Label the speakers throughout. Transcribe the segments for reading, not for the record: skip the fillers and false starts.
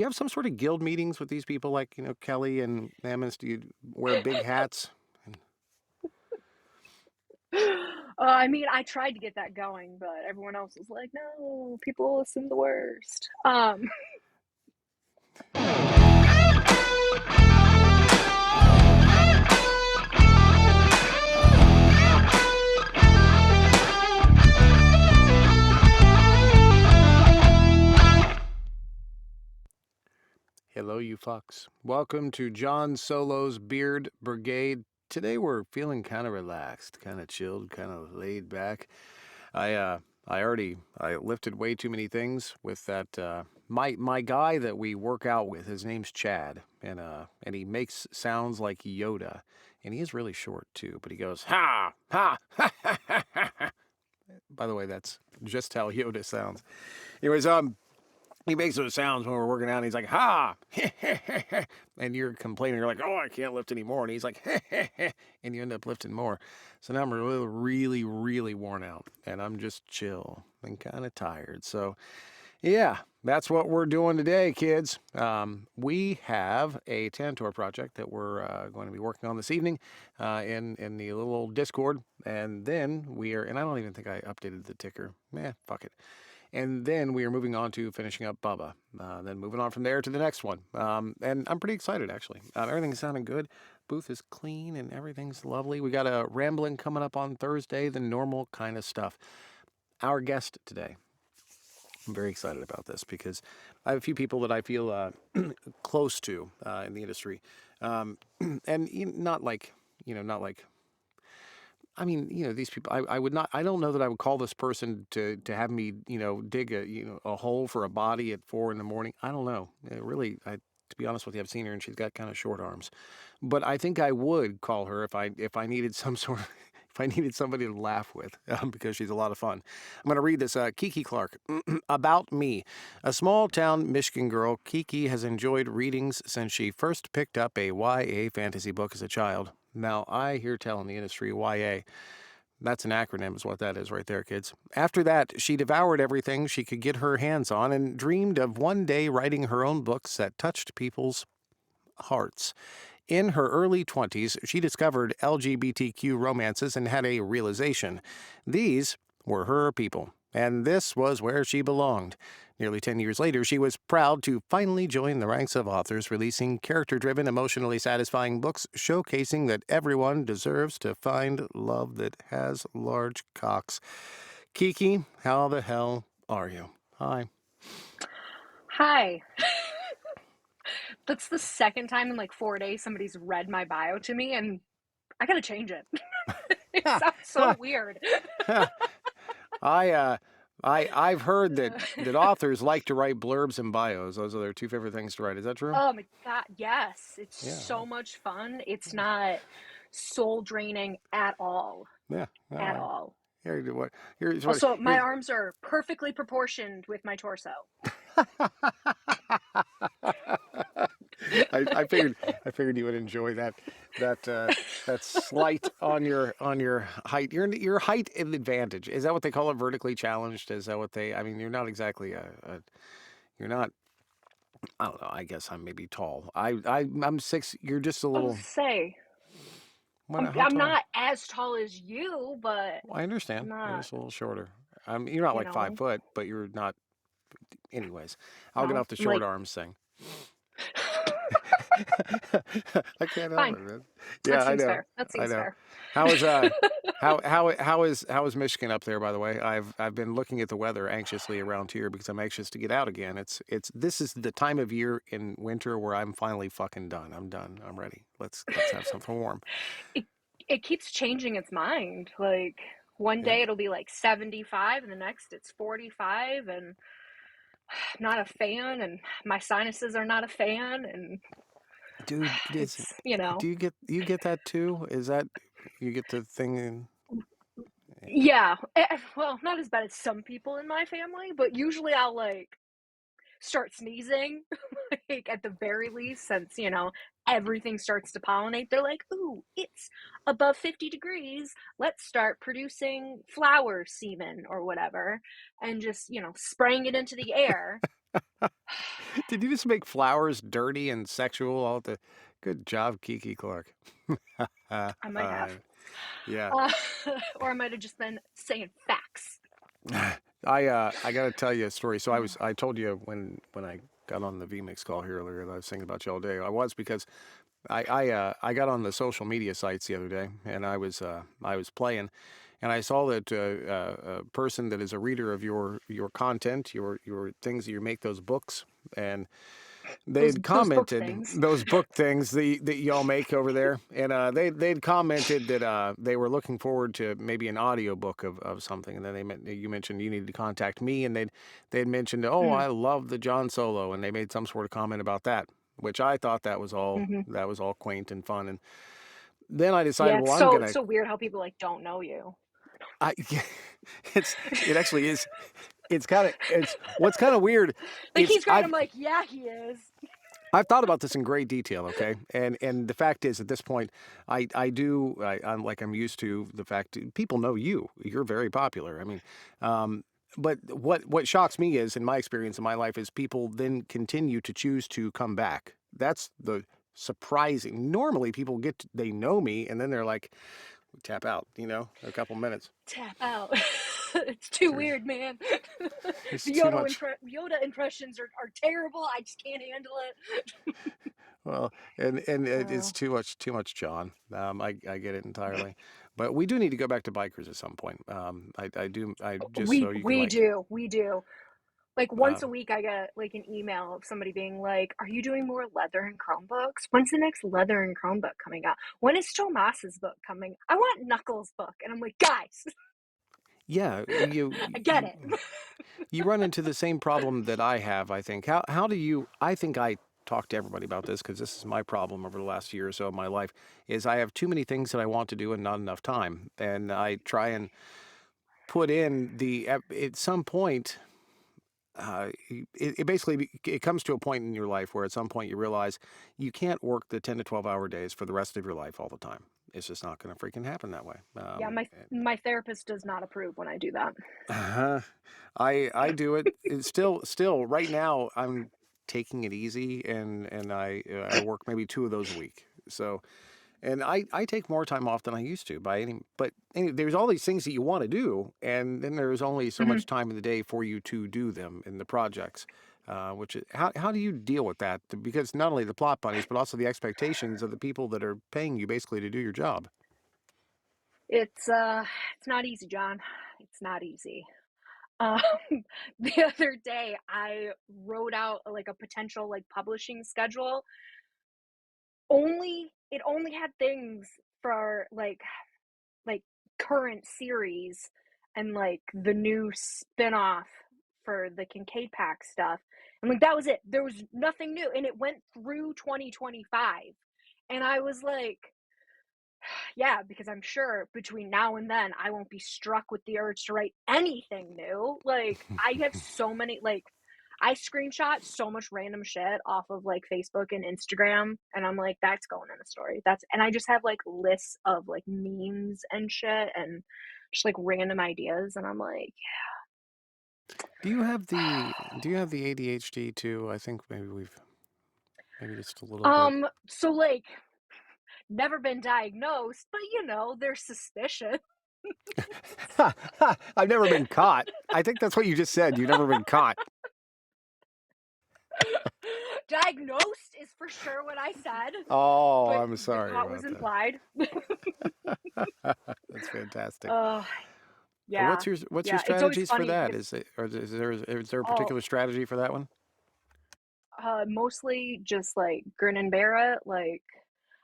Speaker 1: You have some sort of guild meetings with these people, like Kelly and Amos? Do you wear big hats? And
Speaker 2: I mean, I tried to get that going, but everyone else was like, "No, people assume the worst."
Speaker 1: hello, you fucks. Welcome to John Solo's Beard Brigade. Today we're feeling kind of relaxed, kind of chilled, kind of laid back. I uh I lifted way too many things with that my guy that we work out with. His name's Chad, and he makes sounds like Yoda, and he is really short too. But he goes ha ha ha ha ha ha. By the way, that's just how Yoda sounds. Anyways, he makes those sounds when we're working out, and he's like, ha! And you're complaining, you're like, oh, I can't lift anymore. And he's like, and you end up lifting more. So now I'm really, really, really worn out, and I'm just chill and kind of tired. So, yeah, that's what we're doing today, kids. We have a Tantor project that we're going to be working on this evening in the little old Discord. And then we are, and I don't even think I updated the ticker. Fuck it. And then we are moving on to finishing up Bubba. Then moving on from there to the next one. And I'm pretty excited, actually. Everything's sounding good. Booth is clean and everything's lovely. We got a rambling coming up on Thursday, the normal kind of stuff. Our guest today, I'm very excited about this because I have a few people that I feel close to in the industry. And not like, not like I mean, these people. I would not. I don't know that I would call this person to have me, dig a hole for a body at 4 in the morning. I don't know. Really, to be honest with you, I've seen her and she's got kind of short arms. But I think I would call her if I needed some sort of if I needed somebody to laugh with because she's a lot of fun. I'm going to read this. Kiki Clark about me, a small town Michigan girl. Kiki has enjoyed readings since she first picked up a YA fantasy book as a child. Now, I hear tell in the industry YA. That's an acronym, is what that is right there, kids. After that, she devoured everything she could get her hands on and dreamed of one day writing her own books that touched people's hearts. In her early 20s, she discovered LGBTQ romances and had a realization. These were her people, and this was where she belonged. Nearly 10 years later, she was proud to finally join the ranks of authors releasing character-driven, emotionally satisfying books showcasing that everyone deserves to find love that has large cocks. Kiki, how the hell are you? Hi.
Speaker 2: Hi. That's the second time in like 4 days somebody's read my bio to me, and I gotta change it. It sounds so weird.
Speaker 1: I I've heard that authors like to write blurbs and bios. Those are their two favorite things to write. Is that true?
Speaker 2: Oh my god, yes. It's
Speaker 1: Yeah.
Speaker 2: so much fun. It's not soul draining at all.
Speaker 1: Yeah.
Speaker 2: At all.
Speaker 1: Here, what? Here's what.
Speaker 2: Also, my
Speaker 1: Here's.
Speaker 2: arms are perfectly proportioned with my torso.
Speaker 1: I figured you would enjoy that slight on your height. Your height advantage. Is that what they call it? Vertically challenged? Is that what they? I mean, you're not exactly you're not. I don't know. I guess I'm maybe tall. I'm 6. You're just a
Speaker 2: I was
Speaker 1: little.
Speaker 2: to say,
Speaker 1: How
Speaker 2: I'm
Speaker 1: tall?
Speaker 2: not as tall as you, but
Speaker 1: Well, I understand.
Speaker 2: I'm
Speaker 1: You're
Speaker 2: not,
Speaker 1: just a little shorter. You're not
Speaker 2: you
Speaker 1: like five
Speaker 2: know,
Speaker 1: foot, but you're not. Anyways, I'll get
Speaker 2: no,
Speaker 1: off the
Speaker 2: I'm
Speaker 1: short
Speaker 2: like,
Speaker 1: arms thing. I can't help
Speaker 2: fine.
Speaker 1: it, man.
Speaker 2: That
Speaker 1: Yeah, I
Speaker 2: seems
Speaker 1: know.
Speaker 2: fair. That
Speaker 1: I
Speaker 2: seems
Speaker 1: know.
Speaker 2: fair.
Speaker 1: How is how is Michigan up there? By the way, I've been looking at the weather anxiously around here because I'm anxious to get out again. It's this is the time of year in winter where I'm finally fucking done. I'm done. I'm ready. Let's have something warm.
Speaker 2: it it keeps changing its mind. Like one
Speaker 1: Yeah,
Speaker 2: day it'll be like 75 and the next it's 45, and I'm not a fan, and my sinuses are not a fan, and
Speaker 1: dude, it is.
Speaker 2: it's,
Speaker 1: Do you get that too? Is that you get the thing in?
Speaker 2: yeah. Well, not as bad as some people in my family, but usually I'll like start sneezing, like at the very least, since, everything starts to pollinate. They're like, ooh, it's above 50 degrees. Let's start producing flower semen or whatever, and just, spraying it into the air.
Speaker 1: Did you just make flowers dirty and sexual all the good job, Kiki Clark.
Speaker 2: I might have.
Speaker 1: Yeah.
Speaker 2: Uh, or I might have just been saying facts.
Speaker 1: I got to tell you a story. So I told you when I got on the VMix call here earlier that I was thinking about you all day. I was because I got on the social media sites the other day and I was playing and I saw that a person that is a reader of your content, your things that you make those books, and they'd
Speaker 2: Those book
Speaker 1: commented
Speaker 2: things.
Speaker 1: those book things that y'all make over there, and they'd commented that they were looking forward to maybe an audio book of something, and then you mentioned you needed to contact me, and they'd mentioned, oh,
Speaker 2: Mm,
Speaker 1: I love the John Solo, and they made some sort of comment about that, which I thought
Speaker 2: hmm
Speaker 1: that was all quaint and fun, and then I decided,
Speaker 2: Yeah,
Speaker 1: well,
Speaker 2: it's
Speaker 1: I'm
Speaker 2: so
Speaker 1: gonna,
Speaker 2: so weird how people like don't know you.
Speaker 1: I it actually is. It's kind of it's what's kind of weird.
Speaker 2: Like
Speaker 1: It's
Speaker 2: he's great. I'm like, yeah, he is.
Speaker 1: I've thought about this in great detail, okay? And the fact is, at this point, I'm like I'm used to the fact people know you. You're very popular. I mean, but what shocks me is, in my experience in my life, is people then continue to choose to come back. That's the surprising. Normally, people they know me, and then they're like, tap out, a couple minutes.
Speaker 2: Tap out. It's too
Speaker 1: There's
Speaker 2: weird, man.
Speaker 1: there's
Speaker 2: The
Speaker 1: too much.
Speaker 2: Yoda impressions are terrible. I just can't handle it.
Speaker 1: Well, and it's
Speaker 2: Uh,
Speaker 1: too much, John. I get it entirely, but we do need to go back to bikers at some point. I do. I just
Speaker 2: we
Speaker 1: so you can
Speaker 2: we
Speaker 1: like.
Speaker 2: do we do. Like
Speaker 1: Uh,
Speaker 2: once a week, I get like an email of somebody being like, "Are you doing more leather and Chromebooks? When's the next leather and Chromebook coming out? When is Tomas's book coming? I want Knuckles' book." And I'm like, guys,
Speaker 1: yeah,
Speaker 2: I get it.
Speaker 1: you run into the same problem that I have. I think. How do you? I think I talk to everybody about this because this is my problem over the last year or so of my life. Is I have too many things that I want to do and not enough time, and I try and put in at some point it basically it comes to a point in your life where at some point you realize you can't work the 10 to 12-hour days for the rest of your life all the time. It's just not going to freaking happen that way.
Speaker 2: Yeah, my therapist does not approve when I do that.
Speaker 1: uh, I do it. It's still right now I'm taking it easy and I work maybe 2 of those a week. So and I take more time off than I used to by there's all these things that you want to do, and then there's only so
Speaker 2: Mhm.
Speaker 1: much time in the day for you to do them in the projects. How do you deal with that? Because not only the plot bunnies, but also the expectations of the people that are paying you basically to do your job.
Speaker 2: It's it's not easy, John. It's not easy. Um, the other day, I wrote out like a potential like publishing schedule. It only had things for like current series and like the new spin-off for the Kincaid Pack stuff. And like that was it. There was nothing new and it went through 2025. And I was like, yeah, because I'm sure between now and then I won't be struck with the urge to write anything new. Like I have so many like I screenshot so much random shit off of like Facebook and Instagram and I'm like that's going in a story. That's and I just have like lists of like memes and shit and just like random ideas and I'm like
Speaker 1: Do you have the ADHD too? I think maybe just a little bit.
Speaker 2: so like never been diagnosed, but you know, there's suspicion.
Speaker 1: I've never been caught. I think that's what you just said. You've never been caught.
Speaker 2: Diagnosed is for sure what I said,
Speaker 1: Oh,
Speaker 2: but
Speaker 1: I'm
Speaker 2: the
Speaker 1: sorry
Speaker 2: caught was
Speaker 1: about that.
Speaker 2: implied.
Speaker 1: That's fantastic.
Speaker 2: uh yeah.
Speaker 1: What's your
Speaker 2: Yeah, it's always
Speaker 1: strategies for
Speaker 2: funny
Speaker 1: that?
Speaker 2: because
Speaker 1: Is there a
Speaker 2: oh
Speaker 1: particular strategy for that one?
Speaker 2: mostly just like grin and bear it. Like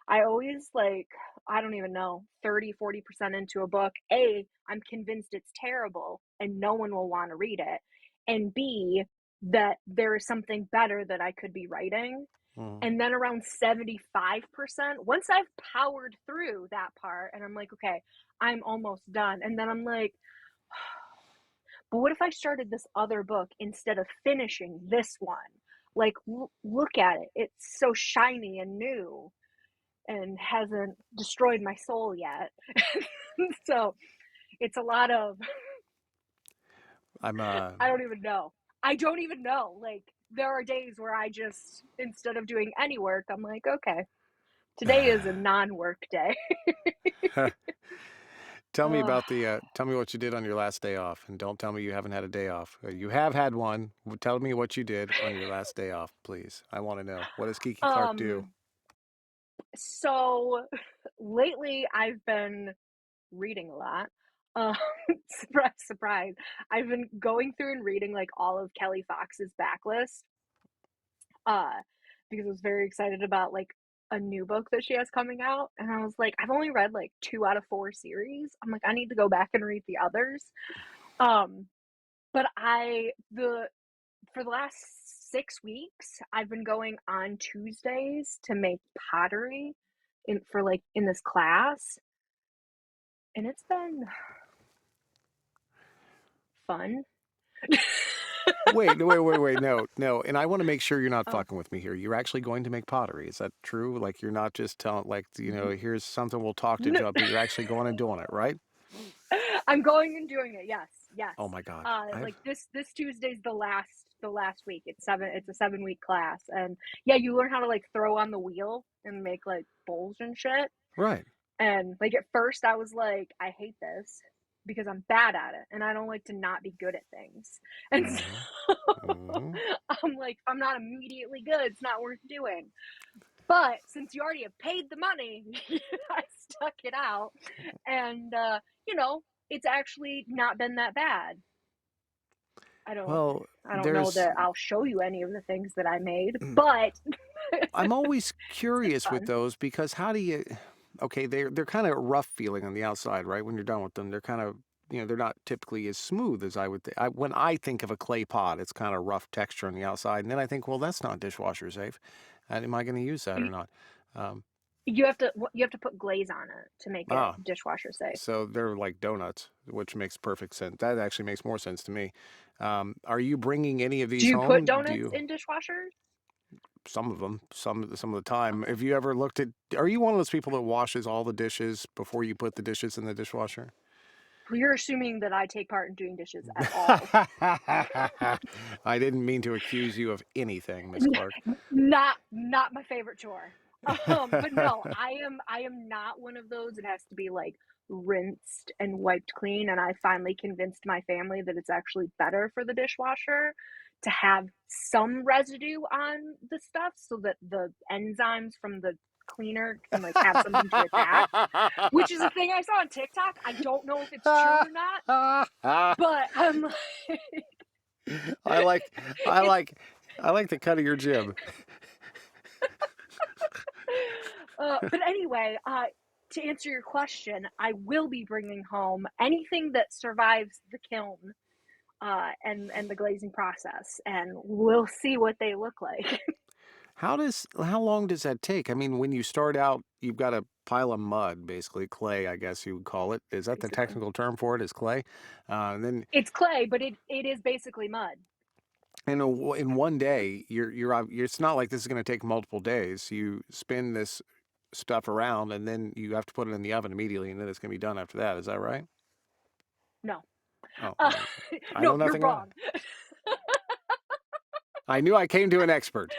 Speaker 2: I always like I don't even know 30-40% into a book. A, I'm convinced it's terrible and no one will want to read it. And B, that there is something better that I could be writing.
Speaker 1: Mhm.
Speaker 2: And then around 75%, once I've powered through that part and I'm like, okay, I'm almost done. And then I'm like, but what if I started this other book instead of finishing this one? Like, look at it. It's so shiny and new and hasn't destroyed my soul yet. So it's a lot of,
Speaker 1: I'm
Speaker 2: I don't even know. I don't even know. Like, there are days where I just, instead of doing any work, I'm like, okay, today is a non-work day.
Speaker 1: Tell me
Speaker 2: Ugh.
Speaker 1: about tell me what you did on your last day off, and don't tell me you haven't had a day off. You have had one. Tell me what you did on your last day off, please. I want to know. What does Kiki Clark do?
Speaker 2: Um, so lately I've been reading a lot. Um, surprise, surprise. I've been going through and reading like all of Kelly Fox's backlist, uh, because I was very excited about like a new book that she has coming out. And I was like, I've only read like 2 out of 4 series. I'm like, I need to go back and read the others. Um, but for the last 6 weeks, I've been going on Tuesdays to make pottery in this class, and it's been fun.
Speaker 1: Wait. No, no. And I want to make sure you're not
Speaker 2: Oh,
Speaker 1: fucking with me here. You're actually going to make pottery. Is that true? Like you're not just telling, like, here's something we'll talk to Joe, but you're actually going and doing it, right?
Speaker 2: I'm going and doing it. Yes,
Speaker 1: Oh
Speaker 2: yes.
Speaker 1: my God. I've
Speaker 2: Like this Tuesday's the last week. It's a 7 week class, and yeah, you learn how to like throw on the wheel and make like bowls and shit.
Speaker 1: right.
Speaker 2: And like at first, I was like, I hate this because I'm bad at it, and I don't like to not be good at things. And
Speaker 1: Mm-hmm.
Speaker 2: so
Speaker 1: Mm-hmm.
Speaker 2: I'm like, if I'm not immediately good, it's not worth doing. But since you already have paid the money, I stuck it out, and you know, it's actually not been that bad. I don't
Speaker 1: Well,
Speaker 2: I don't know
Speaker 1: there's
Speaker 2: that I'll show you any of the things that I made, but
Speaker 1: I'm always
Speaker 2: it's been
Speaker 1: curious with
Speaker 2: fun.
Speaker 1: those because how do you okay, they're kind of rough feeling on the outside, right? When you're done with them, they're kind of they're not typically as smooth as I would think. When I think of a clay pot, it's kind of rough texture on the outside, and then I think, well, that's not dishwasher safe. Am I going to use that or
Speaker 2: You,
Speaker 1: not? Um,
Speaker 2: you have to put glaze on it to make it
Speaker 1: ah,
Speaker 2: dishwasher safe.
Speaker 1: so they're like donuts, which makes perfect sense. That actually makes more sense to me. Are you bringing any of
Speaker 2: Do
Speaker 1: these
Speaker 2: you put
Speaker 1: home? Do
Speaker 2: donuts
Speaker 1: you?
Speaker 2: in dishwashers?
Speaker 1: Some of them, some of the time.
Speaker 2: Okay.
Speaker 1: Have you ever looked at? Are you one of those people that washes all the dishes before you put the dishes in the dishwasher?
Speaker 2: Well, you're assuming that I take part in doing dishes at all.
Speaker 1: I didn't mean to accuse you of anything, Miss Clark.
Speaker 2: Not my favorite chore. But no, I am not one of those. It has to be like rinsed and wiped clean. And I finally convinced my family that it's actually better for the dishwasher to have some residue on the stuff so that the enzymes from the cleaner can like have something to attack, which is a thing I saw on TikTok. I don't know if it's true or not, but I'm like,
Speaker 1: I like, I
Speaker 2: it's
Speaker 1: like, I like the cut of your jib.
Speaker 2: But anyway, to answer your question, I will be bringing home anything that survives the kiln and the glazing process, and we'll see what they look like.
Speaker 1: How long does that take? I mean, when you start out, you've got a pile of mud, basically clay, I guess you would call it. Is that the
Speaker 2: Basically,
Speaker 1: technical term for it? Is clay? And then
Speaker 2: it's clay, but it is basically mud.
Speaker 1: in one day, it's not like this is going to take multiple days. You spin this stuff around, and then you have to put it in the oven immediately, and then it's going to be done after that. Is that right?
Speaker 2: No,
Speaker 1: Oh,
Speaker 2: uh,
Speaker 1: I know
Speaker 2: no, you're
Speaker 1: nothing about it.
Speaker 2: wrong.
Speaker 1: I knew I came to an expert.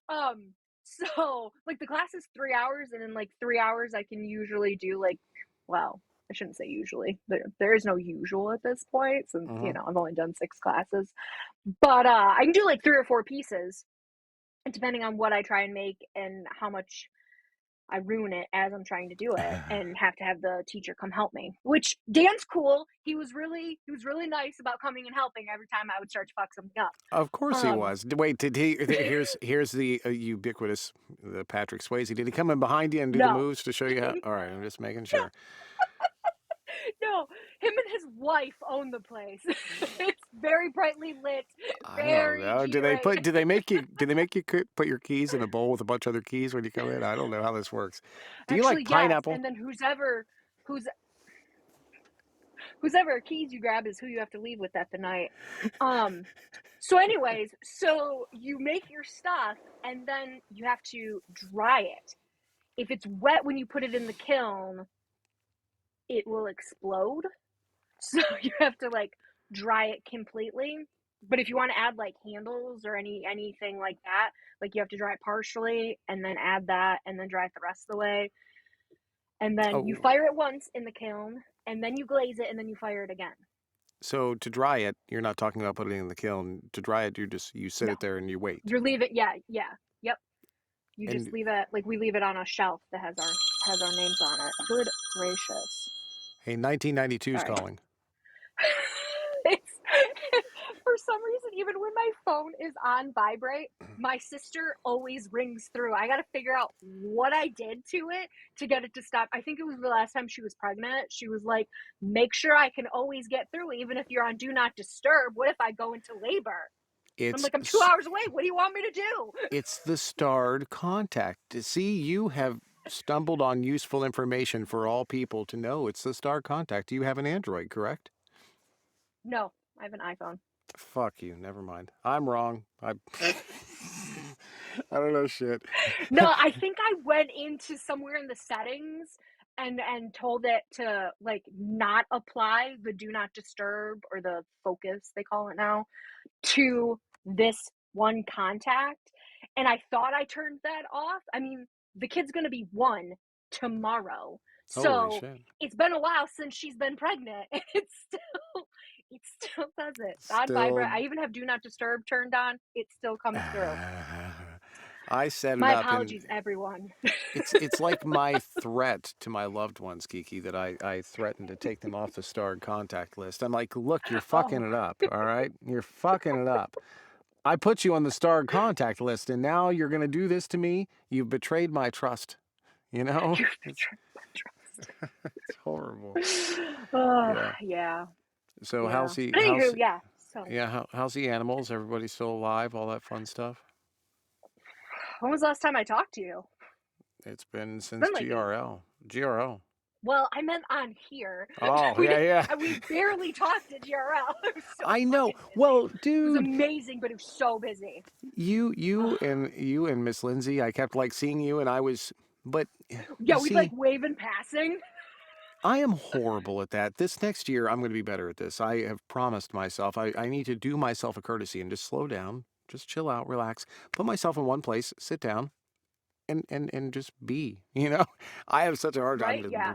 Speaker 2: um, so like the class is 3 hours, and in like 3 hours, I can usually do like, well, I shouldn't say usually. There is no usual at this point, since
Speaker 1: Hmm.
Speaker 2: I've only done 6 classes. But I can do like 3 or 4 pieces, depending on what I try and make and how much I ruin it as I'm trying to do it, and have to have the teacher come help me. Which Dan's cool. He was really nice about coming and helping every time I would start to fuck something up.
Speaker 1: Of course he
Speaker 2: Um,
Speaker 1: was. Wait, did he? Here's the ubiquitous the Patrick Swayze. Did he come in behind you and do the
Speaker 2: no,
Speaker 1: moves to show you how? All right, I'm just making sure.
Speaker 2: no, him and his wife own the place. It's very brightly lit,
Speaker 1: I don't
Speaker 2: very
Speaker 1: know.
Speaker 2: G-rated.
Speaker 1: Did they make you put your keys in a bowl with a bunch of other keys when you come in? I don't know how this works. Do you like
Speaker 2: Actually, yes.
Speaker 1: pineapple?
Speaker 2: And then who's whoever keys you grab is who you have to leave with that the night. Um, so anyways, so you make your stuff and then you have to dry it. If it's wet when you put it in the kiln, it will explode. So you have to like dry it completely. But if you want to add like handles or anything like that, like you have to dry it partially and then add that and then dry it the rest of the way. And then you
Speaker 1: Oh,
Speaker 2: fire it once in the kiln and then you glaze it and then you fire it again.
Speaker 1: so to dry it, you're not talking about putting it in the kiln. To dry it, you sit
Speaker 2: No.
Speaker 1: it there and you wait.
Speaker 2: You leave it, yeah, yeah. Yep. You just
Speaker 1: And
Speaker 2: leave it like we leave it on a shelf that has our names on it. Good gracious.
Speaker 1: hey, 1992 is
Speaker 2: Sorry.
Speaker 1: calling.
Speaker 2: It's for some reason, even when my phone is on vibrate, my sister always rings through. I got to figure out what I did to it to get it to stop. I think it was the last time she was pregnant. She was like, make sure I can always get through, even if you're on do not disturb. What if I go into labor? I'm
Speaker 1: It's
Speaker 2: like, I'm 2 hours away. What do you want me to do?
Speaker 1: it's the starred contact. See, you have stumbled on useful information for all people to know. It's the starred contact. You have an Android, correct?
Speaker 2: No, I have an iPhone.
Speaker 1: Fuck you. Never mind. I'm wrong. I I don't know shit.
Speaker 2: No, I think I went into somewhere in the settings and told it to like not apply the do not disturb or the focus they call it now to this one contact. And I thought I turned that off. I mean, the kid's going to be 1 tomorrow.
Speaker 1: Holy
Speaker 2: So,
Speaker 1: shit.
Speaker 2: it's been a while since she's been pregnant and it still does it. On vibrate.
Speaker 1: Still
Speaker 2: I even have do not disturb turned on. It still comes through.
Speaker 1: I set it
Speaker 2: My
Speaker 1: up and
Speaker 2: apologies everyone.
Speaker 1: it's like my threat to my loved ones, Kiki, that I threatened to take them off the starred contact list. I'm like, look, you're fucking
Speaker 2: Oh,
Speaker 1: it up, all right? You're fucking it up. I put you on the starred contact list, and now you're gonna do this to me. You've betrayed my trust. You know,
Speaker 2: you've
Speaker 1: it's
Speaker 2: betrayed my
Speaker 1: it's horrible.
Speaker 2: trust. Oh,
Speaker 1: Yeah.
Speaker 2: yeah,
Speaker 1: So
Speaker 2: yeah.
Speaker 1: how's the
Speaker 2: But anywho, yeah. So,
Speaker 1: how's the animals? Everybody still alive? All that fun stuff.
Speaker 2: when was the last time I talked to you?
Speaker 1: It's been
Speaker 2: It's
Speaker 1: since
Speaker 2: been like a
Speaker 1: GRL. GRL.
Speaker 2: well, I meant on here.
Speaker 1: Oh
Speaker 2: We
Speaker 1: yeah,
Speaker 2: didn't.
Speaker 1: yeah.
Speaker 2: We barely talked at GRL. It was so
Speaker 1: I know.
Speaker 2: fucking busy.
Speaker 1: Well,
Speaker 2: It was
Speaker 1: dude,
Speaker 2: amazing, but it was so busy.
Speaker 1: you and Miss Lindsay, I kept like seeing you, and I was, but
Speaker 2: Yeah, we'd like
Speaker 1: see,
Speaker 2: wave in passing.
Speaker 1: I am horrible at that. This next year, I'm going to be better at this. I have promised myself. I need to do myself a courtesy and just slow down, just chill out, relax, put myself in one place, sit down, and just be. You know, I have such a hard time
Speaker 2: Right?
Speaker 1: to
Speaker 2: Yeah,
Speaker 1: bring.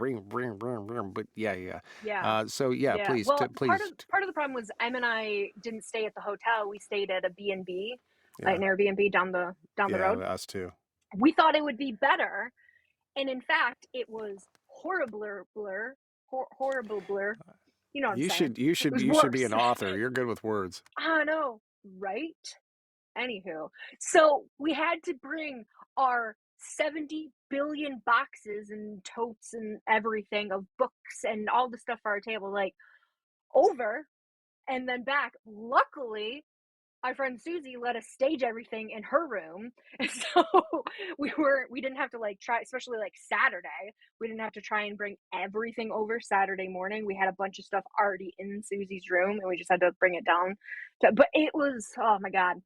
Speaker 1: But yeah, yeah.
Speaker 2: yeah,
Speaker 1: So yeah,
Speaker 2: yeah. Well, part of
Speaker 1: please,
Speaker 2: part of the problem was Em and I didn't stay at the hotel. We stayed at a B&B,
Speaker 1: yeah,
Speaker 2: an Airbnb down the
Speaker 1: yeah,
Speaker 2: road.
Speaker 1: us too.
Speaker 2: We thought it would be better, and in fact, it was horrible blur. You know what I'm saying? It was
Speaker 1: You should be
Speaker 2: worse.
Speaker 1: an author. You're good with words.
Speaker 2: I know, right? Anywho, so we had to bring our 70 billion boxes and totes and everything of books and all the stuff for our table, like over and then back. Luckily, our friend Susie let us stage everything in her room. And so we didn't have to like try, especially like Saturday. We didn't have to try and bring everything over Saturday morning. We had a bunch of stuff already in Susie's room and we just had to bring it down. But it was, oh my God.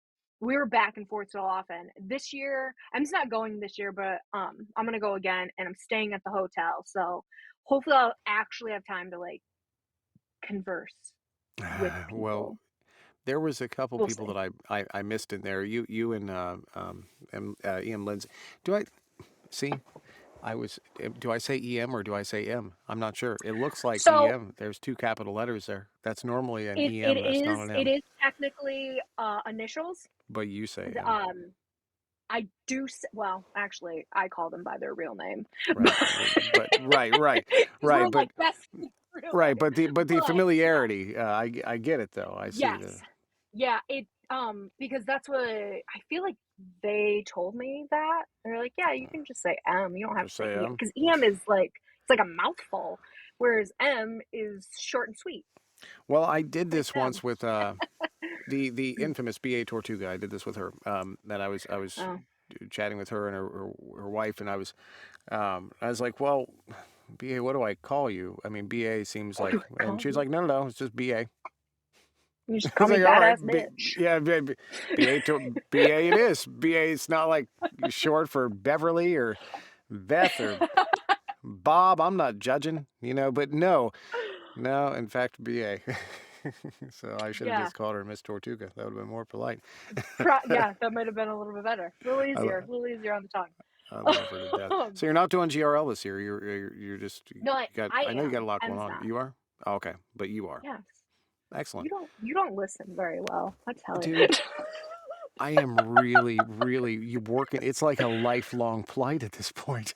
Speaker 2: We were back and forth so often. This year, I'm just not going this year, but I'm gonna go again and I'm staying at the hotel. So hopefully I'll actually have time to like converse with
Speaker 1: Well,
Speaker 2: people.
Speaker 1: there was a couple
Speaker 2: We'll
Speaker 1: people
Speaker 2: see.
Speaker 1: that I missed in there. You and Ian Lindsay. Do I see? I was. Do I say EM or do I say M? I'm not sure. It looks like
Speaker 2: So
Speaker 1: EM. There's two capital letters there. That's normally an
Speaker 2: It it
Speaker 1: EM. That's not
Speaker 2: is
Speaker 1: an
Speaker 2: it
Speaker 1: M.
Speaker 2: is technically initials.
Speaker 1: But you say M,
Speaker 2: Um, I do well, actually, I call them by their real name,
Speaker 1: right? But
Speaker 2: because we're
Speaker 1: but
Speaker 2: like best friends, really.
Speaker 1: right. But the
Speaker 2: But yeah,
Speaker 1: familiarity. I get it though. I see
Speaker 2: yes,
Speaker 1: the.
Speaker 2: yeah, it because that's what I feel like they told me that they're like, yeah, you can just say M, you don't have to
Speaker 1: Just
Speaker 2: say
Speaker 1: say
Speaker 2: E
Speaker 1: M.
Speaker 2: because EM is like it's like a mouthful, whereas M is short and sweet,
Speaker 1: Well, I did
Speaker 2: like
Speaker 1: this
Speaker 2: them.
Speaker 1: once with the infamous BA Tortuga. I did this with her. That I was
Speaker 2: Oh,
Speaker 1: chatting with her and her wife, and I was like, well, BA, what do I call you? I mean, BA seems
Speaker 2: what do
Speaker 1: like,
Speaker 2: I
Speaker 1: and
Speaker 2: call
Speaker 1: she's
Speaker 2: you?
Speaker 1: like, no, no, no, it's just BA.
Speaker 2: You just call
Speaker 1: It's
Speaker 2: me
Speaker 1: like, all right,
Speaker 2: badass bitch.
Speaker 1: yeah, BA it is. BA, it's not like short for Beverly or Beth or Bob. I'm not judging, but no, in fact, BA. So I should have
Speaker 2: Yeah.
Speaker 1: just called her Miss Tortuga. That would have been more polite.
Speaker 2: Yeah, that might have been a little bit better.
Speaker 1: I,
Speaker 2: A
Speaker 1: lo-
Speaker 2: little easier on the
Speaker 1: I love her to death.
Speaker 2: tongue.
Speaker 1: So you're not doing GRL this year. You're just you
Speaker 2: No,
Speaker 1: got.
Speaker 2: I
Speaker 1: I know you got a
Speaker 2: am.
Speaker 1: lot going
Speaker 2: Em's
Speaker 1: on.
Speaker 2: not.
Speaker 1: You are. Oh, okay, but you are
Speaker 2: Yes.
Speaker 1: excellent,
Speaker 2: You don't listen very well. I tell you.
Speaker 1: dude. I am really, really you working. It's like a lifelong plight at this point.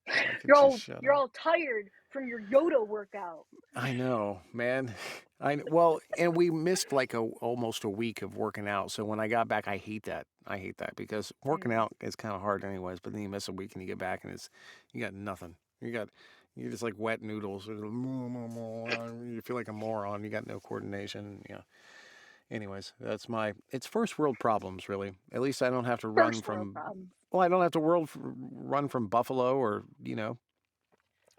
Speaker 1: If I could just shut
Speaker 2: You're
Speaker 1: up.
Speaker 2: all tired from your Yoda workout.
Speaker 1: I know, man. Well, and we missed like almost a week of working out. So when I got back, I hate that. I hate that because working
Speaker 2: Mm,
Speaker 1: out is kind of hard anyways. But then you miss a week and you get back and you got nothing. You're just like wet noodles. You feel like a moron. You got no coordination. Yeah. Anyways, it's first world problems really. At least I don't have to run
Speaker 2: first world
Speaker 1: from.
Speaker 2: problems.
Speaker 1: Well, I don't have to run from Buffalo or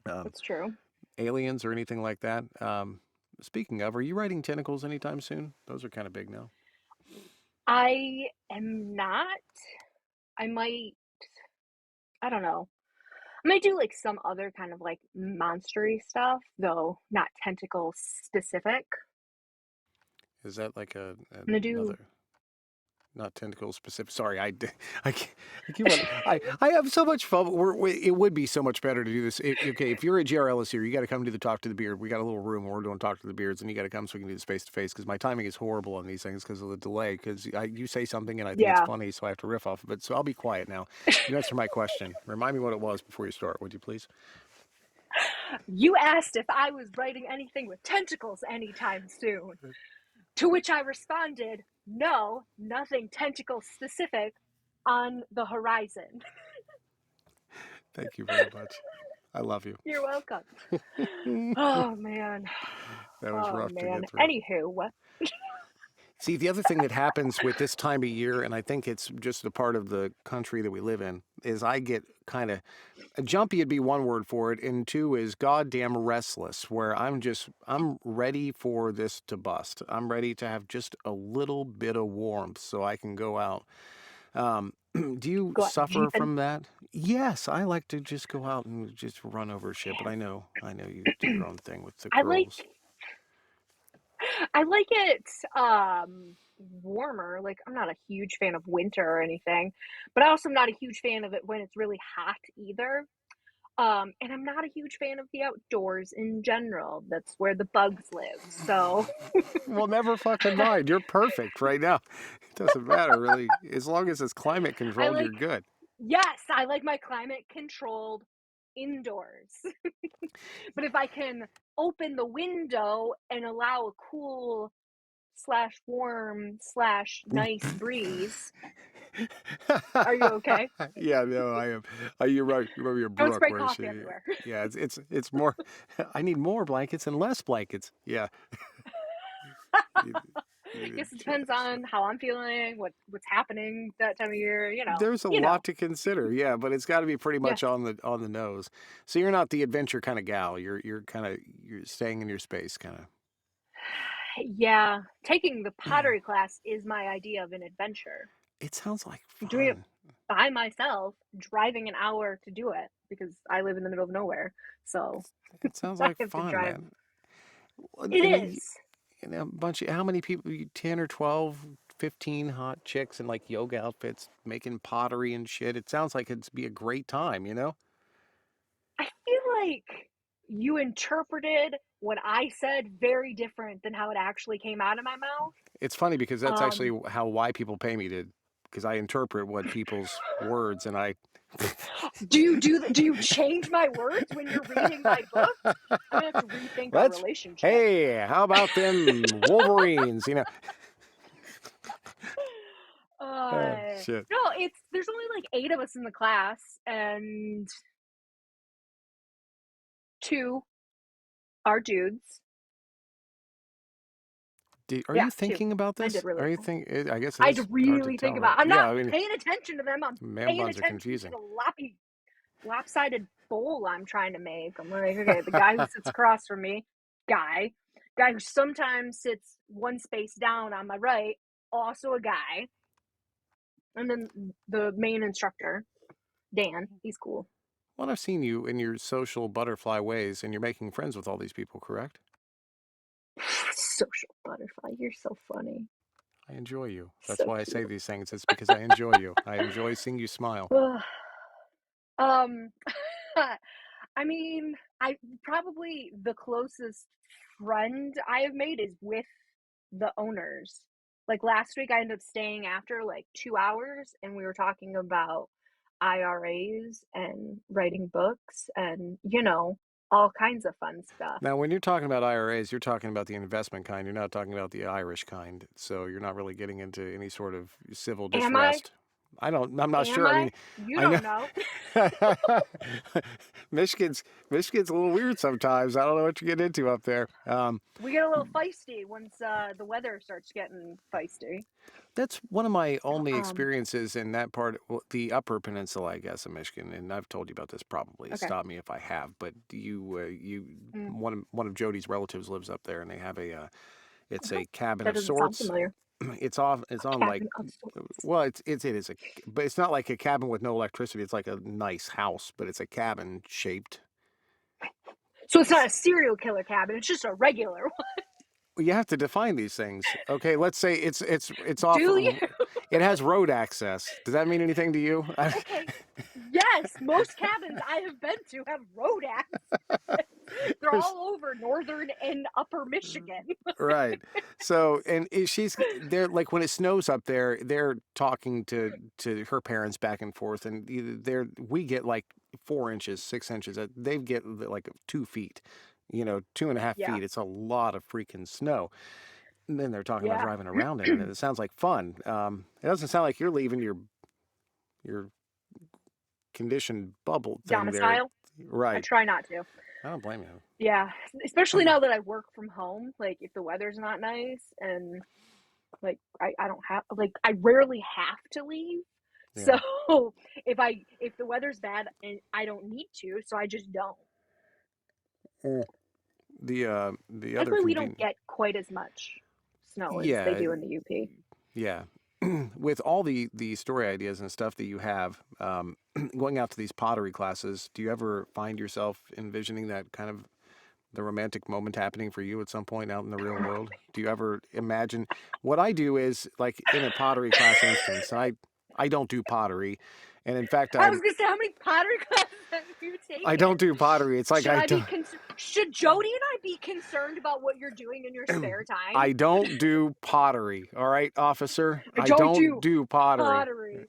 Speaker 1: um,
Speaker 2: That's true.
Speaker 1: aliens or anything like that. Speaking of, are you writing tentacles anytime soon? Those are kind of big now.
Speaker 2: I am not. I might. I don't know. I might do like some other kind of like monstery stuff, though not tentacle specific.
Speaker 1: Is that like
Speaker 2: I'm gonna do.
Speaker 1: another, not tentacle specific? Sorry, I, can't- I keep on. I have so much fun. It would be so much better to do this. Okay, if you're a GRList here, you got to come to the Talk to the Beard. We got a little room where we're doing Talk to the Beards, and you got to come so we can do this face to face. Because my timing is horrible on these things because of the delay. Because you say something and I think it's
Speaker 2: Yeah.
Speaker 1: funny, so I have to riff off of it. So I'll be quiet now. You answer my question. Remind me what it was before you start, would you please?
Speaker 2: You asked if I was writing anything with tentacles anytime soon. To which I responded, no, nothing tentacle specific on the horizon.
Speaker 1: Thank you very much. I love you.
Speaker 2: You're welcome. Oh man.
Speaker 1: That was
Speaker 2: Oh
Speaker 1: rough to
Speaker 2: man.
Speaker 1: get through.
Speaker 2: Anywho,
Speaker 1: See, the other thing that happens with this time of year, and I think it's just a part of the country that we live in, is I get kind of jumpy would be one word for it, and two is goddamn restless, where I'm ready for this to bust. I'm ready to have just a little bit of warmth so I can go out. Do you
Speaker 2: go out
Speaker 1: suffer
Speaker 2: jeeping.
Speaker 1: from that? Yes, I like to just go out and just run over shit, but I know you do your own thing with the
Speaker 2: I like
Speaker 1: girls.
Speaker 2: I like it warmer. Like I'm not a huge fan of winter or anything, but I also am not a huge fan of it when it's really hot either. And I'm not a huge fan of the outdoors in general. That's where the bugs live. So
Speaker 1: Well, never fucking mind. You're perfect right now. It doesn't matter really. As long as it's climate
Speaker 2: I
Speaker 1: controlled, you're
Speaker 2: like,
Speaker 1: good.
Speaker 2: yes, I like my climate controlled indoors. But if I can open the window and allow a cool slash warm slash nice breeze, are you okay?
Speaker 1: Yeah, no, I am. You're right. You remember your
Speaker 2: Don't
Speaker 1: Brooke
Speaker 2: spray
Speaker 1: where
Speaker 2: coffee
Speaker 1: she,
Speaker 2: everywhere.
Speaker 1: yeah, it's more. I need more blankets and less blankets. Yeah, you, you
Speaker 2: Guess it depends on how I'm feeling, what's happening that time of year,
Speaker 1: there's a
Speaker 2: You know.
Speaker 1: lot to consider. Yeah, but it's got to be pretty
Speaker 2: Yes.
Speaker 1: much on the nose. So you're not the adventure kind of gal. You're staying in your space kind of.
Speaker 2: Yeah, taking the pottery class is my idea of an adventure.
Speaker 1: It sounds like
Speaker 2: Doing it
Speaker 1: fun.
Speaker 2: by myself, driving an hour to do it because I live in the middle of nowhere. So
Speaker 1: It sounds
Speaker 2: I
Speaker 1: like
Speaker 2: have to
Speaker 1: fun,
Speaker 2: drive.
Speaker 1: man.
Speaker 2: It
Speaker 1: And
Speaker 2: is.
Speaker 1: a bunch of how many people? 10 or 12, 15 hot chicks in like yoga outfits making pottery and shit. It sounds like it'd be a great time, you know?
Speaker 2: I feel like you interpreted what I said very different than how it actually came out of my mouth.
Speaker 1: It's funny because that's
Speaker 2: Um,
Speaker 1: actually how why people pay me to because I interpret what people's words and I
Speaker 2: do you change my words when you're reading my book? I'm gonna have to rethink our
Speaker 1: let's
Speaker 2: relationship.
Speaker 1: hey, how about them Wolverines, you know? Shit.
Speaker 2: No, it's there's only like 8 of us in the class, and two are dudes.
Speaker 1: Are
Speaker 2: Yeah,
Speaker 1: you
Speaker 2: two.
Speaker 1: thinking about
Speaker 2: I did
Speaker 1: this?
Speaker 2: really.
Speaker 1: Are you think I guess it
Speaker 2: I had to
Speaker 1: is hard to
Speaker 2: really think
Speaker 1: tell,
Speaker 2: about.
Speaker 1: right?
Speaker 2: I'm
Speaker 1: Yeah,
Speaker 2: not
Speaker 1: I mean,
Speaker 2: paying attention to them. I'm
Speaker 1: man
Speaker 2: paying
Speaker 1: buns are
Speaker 2: attention to
Speaker 1: confusing.
Speaker 2: the lopsided bowl I'm trying to make. I'm like, okay, the guy who sits across from me, guy, guy who sometimes sits one space down on my right, also a guy, and then the main instructor, Dan. He's cool.
Speaker 1: Well, I've seen you in your social butterfly ways, and you're making friends with all these people, correct?
Speaker 2: social butterfly. You're so funny.
Speaker 1: I enjoy you. That's
Speaker 2: So
Speaker 1: why I say
Speaker 2: cute.
Speaker 1: these things. It's because I enjoy you. I enjoy seeing you smile.
Speaker 2: Ugh. um, I mean, I probably the closest friend I have made is with the owners. Like last week, I ended up staying after like 2 hours, and we were talking about IRAs and writing books and, all kinds of fun stuff.
Speaker 1: Now, when you're talking about IRAs, you're talking about the investment kind. You're not talking about the Irish kind. So you're not really getting into any sort of civil
Speaker 2: Am I?
Speaker 1: distress. I'm not
Speaker 2: Am
Speaker 1: sure. I mean,
Speaker 2: I? You
Speaker 1: I know
Speaker 2: don't know.
Speaker 1: Michigan's Michigan's a little weird sometimes. I don't know what you get into up there.
Speaker 2: We get a little feisty once the weather starts getting feisty.
Speaker 1: That's one of my only
Speaker 2: Um,
Speaker 1: experiences in that part, well, the Upper Peninsula, I guess, of Michigan. And I've told you about this probably.
Speaker 2: okay.
Speaker 1: Stop me if I have. But
Speaker 2: Mm.
Speaker 1: one of Jody's relatives lives up there, and they have it's
Speaker 2: Oh,
Speaker 1: a cabin
Speaker 2: that
Speaker 1: of
Speaker 2: doesn't sound
Speaker 1: sorts.
Speaker 2: familiar.
Speaker 1: It's
Speaker 2: A
Speaker 1: on like,
Speaker 2: cabin of sorts.
Speaker 1: well, it is but it's not like a cabin with no electricity. It's like a nice house, but it's a cabin shaped.
Speaker 2: So it's not a serial killer cabin. It's just a regular one.
Speaker 1: You have to define these things. Okay, let's say it's off.
Speaker 2: Do you?
Speaker 1: It has road access. Does that mean anything to you?
Speaker 2: Okay. Yes, most cabins I have been to have road access. They're
Speaker 1: There's
Speaker 2: all over northern and upper Michigan.
Speaker 1: right. So, and she's they're like when it snows up there, they're talking to her parents back and forth, and we get like 4 inches, 6 inches. They get like 2 feet, 2.5 feet.
Speaker 2: Yeah.
Speaker 1: It's a lot of freaking snow. And then they're talking about
Speaker 2: Yeah.
Speaker 1: driving around in it, and it sounds like fun. It doesn't sound like you're leaving your conditioned bubble thing there,
Speaker 2: Domicile. I
Speaker 1: right?
Speaker 2: try not to.
Speaker 1: I don't blame you.
Speaker 2: Yeah. Especially now that I work from home. Like if the weather's not nice and like I don't have like I rarely have to leave.
Speaker 1: Yeah.
Speaker 2: So if the weather's bad and I don't need to, so I just don't.
Speaker 1: Mm. The other
Speaker 2: Thankfully we don't
Speaker 1: convenient.
Speaker 2: get quite as much snow as they
Speaker 1: Yeah,
Speaker 2: do in the UP.
Speaker 1: yeah. With all the story ideas and stuff that you have, going out to these pottery classes, do you ever find yourself envisioning that kind of the romantic moment happening for you at some point out in the real world? Do you ever imagine? What I do is like in a pottery class instance, I don't do pottery, and in fact,
Speaker 2: I was gonna say, how many pottery classes have you
Speaker 1: I don't
Speaker 2: taken?
Speaker 1: do pottery. It's like
Speaker 2: Should
Speaker 1: I
Speaker 2: I be
Speaker 1: don't.
Speaker 2: concerned? Should Jody and I be concerned about what you're doing in your spare time?
Speaker 1: I don't do pottery. All right, officer.
Speaker 2: I
Speaker 1: I
Speaker 2: don't
Speaker 1: don't
Speaker 2: do
Speaker 1: do pottery.
Speaker 2: pottery.